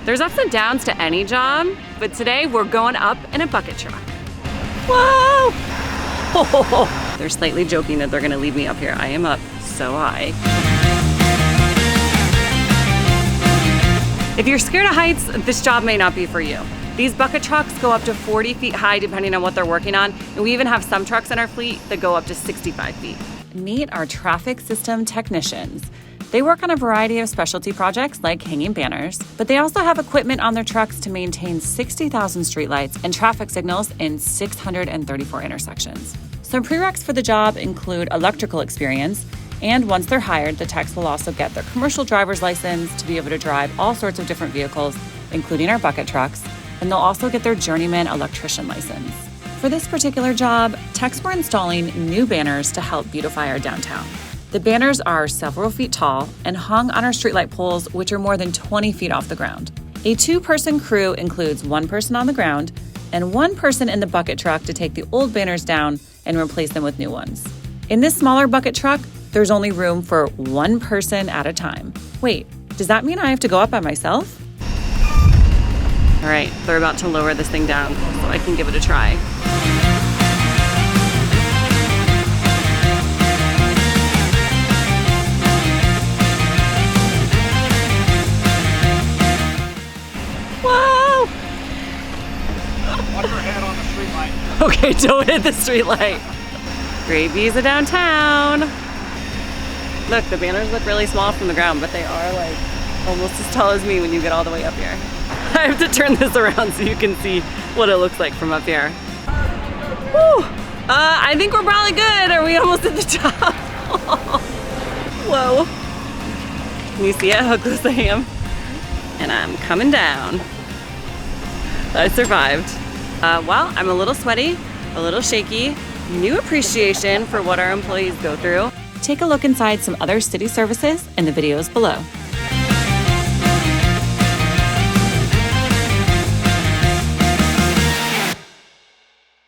There's ups and downs to any job, but today we're going up in a bucket truck. Whoa! They're slightly joking that they're gonna leave me up here. I am up so high. If you're scared of heights, this job may not be for you. These bucket trucks go up to 40 feet high depending on what they're working on, and we even have some trucks in our fleet that go up to 65 feet. Meet our traffic system technicians. They work on a variety of specialty projects like hanging banners, but they also have equipment on their trucks to maintain 60,000 streetlights and traffic signals in 634 intersections. Some prereqs for the job include electrical experience, and once they're hired, the techs will also get their commercial driver's license to be able to drive all sorts of different vehicles, including our bucket trucks, and they'll also get their journeyman electrician license. For this particular job, techs were installing new banners to help beautify our downtown. The banners are several feet tall and hung on our streetlight poles, which are more than 20 feet off the ground. A two-person crew includes one person on the ground and one person in the bucket truck to take the old banners down and replace them with new ones. In this smaller bucket truck, there's only room for one person at a time. Wait, does that mean I have to go up by myself? All right, they're about to lower this thing down so I can give it a try. Whoa! Watch your head on the streetlight. Okay, don't hit the streetlight. Great views of downtown. Look, the banners look really small from the ground, but they are like almost as tall as me when you get all the way up here. I have to turn this around so you can see what it looks like from up here. Whew. I think we're probably good. Are we almost at the top? Whoa. Can you see it, how close I am? And I'm coming down. I survived. Well, I'm a little sweaty, a little shaky, new appreciation for what our employees go through. Take a look inside some other city services in the videos below.